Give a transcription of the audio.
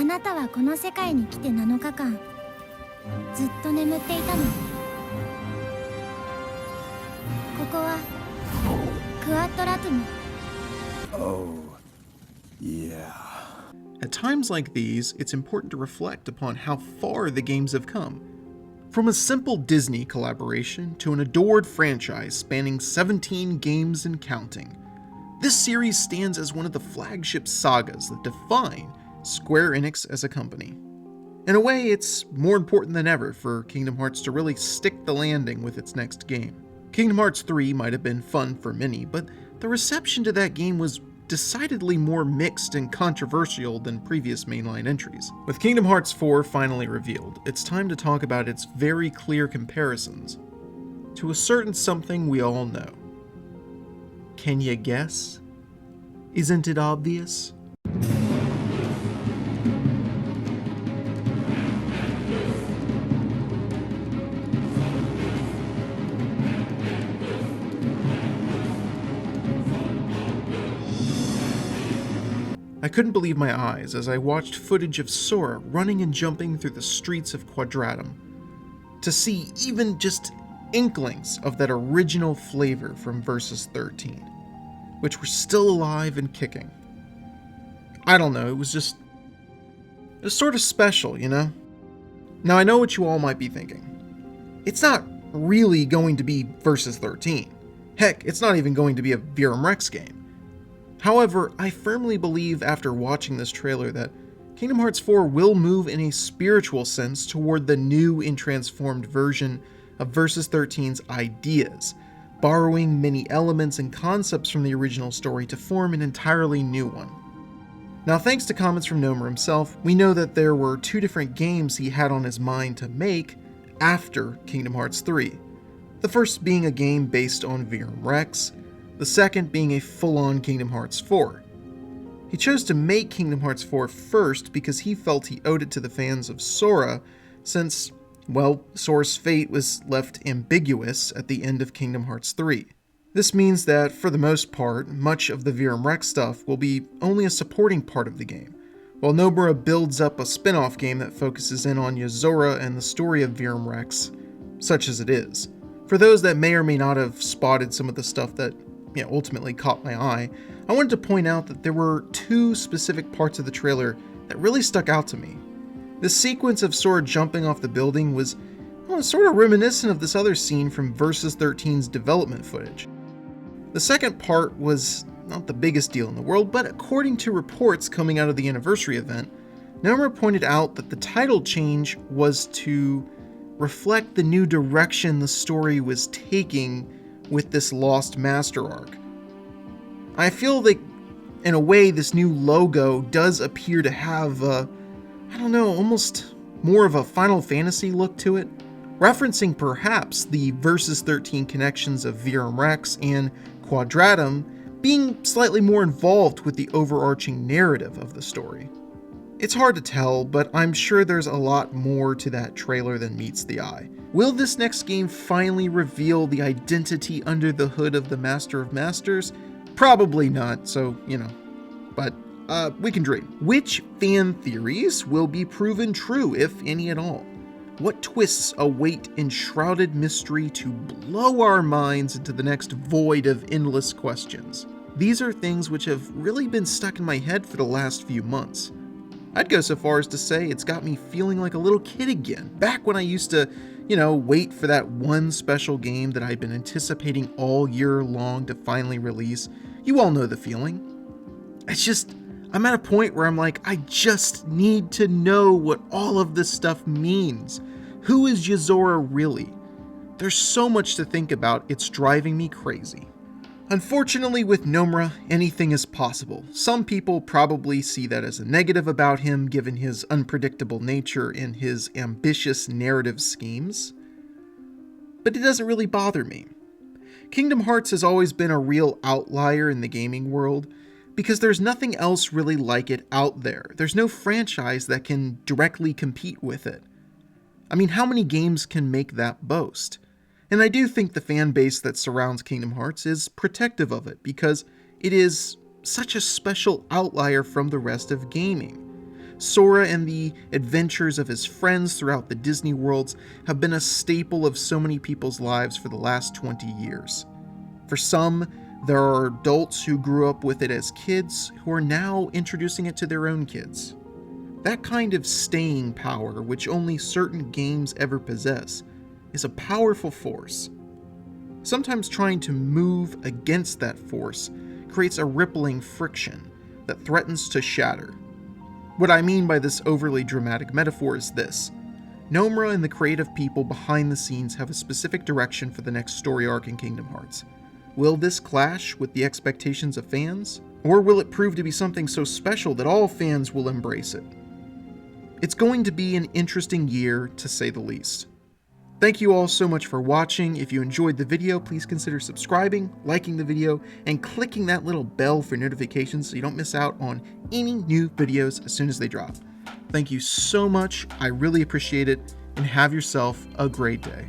なたはこの世界に来て7日間ずっと眠っていたの。ここはクワットラトゥム。 Oh, yeah. At times like these, it's important to reflect upon how far the games have come. From a simple Disney collaboration to an adored franchise spanning 17 games and counting, this series stands as one of the flagship sagas that define Square Enix as a company. In a way, it's more important than ever for Kingdom Hearts to really stick the landing with its next game. Kingdom Hearts 3 might have been fun for many, but the reception to that game was decidedly more mixed and controversial than previous mainline entries. With Kingdom Hearts 4 finally revealed, it's time to talk about its very clear comparisons to a certain something we all know. Can you guess? Isn't it obvious? I couldn't believe my eyes as I watched footage of Sora running and jumping through the streets of Quadratum. To see even just inklings of that original flavor from Versus 13, which were still alive and kicking. I don't know, it was sort of special, you know? Now I know what you all might be thinking. It's not really going to be Versus 13. Heck, it's not even going to be a Verum Rex game. However, I firmly believe after watching this trailer that Kingdom Hearts 4 will move in a spiritual sense toward the new and transformed version of Versus 13's ideas, borrowing many elements and concepts from the original story to form an entirely new one. Now, thanks to comments from Nomura himself, we know that there were 2 different games he had on his mind to make after Kingdom Hearts 3. The first being a game based on Verum Rex, the second being a full-on Kingdom Hearts 4. He chose to make Kingdom Hearts 4 first because he felt he owed it to the fans of Sora, since, well, Sora's fate was left ambiguous at the end of Kingdom Hearts 3. This means that, for the most part, much of the Verum Rex stuff will be only a supporting part of the game, while Nomura builds up a spin-off game that focuses in on Yozora and the story of Verum Rex, such as it is. For those that may or may not have spotted some of the stuff that ultimately caught my eye, I wanted to point out that there were 2 specific parts of the trailer that really stuck out to me. The sequence of Sora jumping off the building was sort of reminiscent of this other scene from Versus 13's development footage. The second part was not the biggest deal in the world, but according to reports coming out of the anniversary event, Nomura pointed out that the title change was to reflect the new direction the story was taking with this Lost Master arc. I feel that, in a way, this new logo does appear to have almost more of a Final Fantasy look to it, referencing perhaps the Versus 13 connections of Verum Rex and Quadratum being slightly more involved with the overarching narrative of the story. It's hard to tell, but I'm sure there's a lot more to that trailer than meets the eye. Will this next game finally reveal the identity under the hood of the Master of Masters? Probably not, so, but we can dream. Which fan theories will be proven true, if any at all? What twists await enshrouded mystery to blow our minds into the next void of endless questions? These are things which have really been stuck in my head for the last few months. I'd go so far as to say it's got me feeling like a little kid again, back when I used to, wait for that one special game that I'd been anticipating all year long to finally release. You all know the feeling. I'm at a point where I'm like, I just need to know what all of this stuff means. Who is Yozora really? There's so much to think about, it's driving me crazy. Unfortunately, with Nomura, anything is possible. Some people probably see that as a negative about him, given his unpredictable nature and his ambitious narrative schemes. But it doesn't really bother me. Kingdom Hearts has always been a real outlier in the gaming world, because there's nothing else really like it out there. There's no franchise that can directly compete with it. I mean, how many games can make that boast? And I do think the fan base that surrounds Kingdom Hearts is protective of it, because it is such a special outlier from the rest of gaming. Sora and the adventures of his friends throughout the Disney worlds have been a staple of so many people's lives for the last 20 years. For some, there are adults who grew up with it as kids who are now introducing it to their own kids. That kind of staying power, which only certain games ever possess, is a powerful force. Sometimes trying to move against that force creates a rippling friction that threatens to shatter. What I mean by this overly dramatic metaphor is this. Nomura and the creative people behind the scenes have a specific direction for the next story arc in Kingdom Hearts. Will this clash with the expectations of fans? Or will it prove to be something so special that all fans will embrace it? It's going to be an interesting year, to say the least. Thank you all so much for watching. If you enjoyed the video, please consider subscribing, liking the video, and clicking that little bell for notifications so you don't miss out on any new videos as soon as they drop. Thank you so much. I really appreciate it, and have yourself a great day.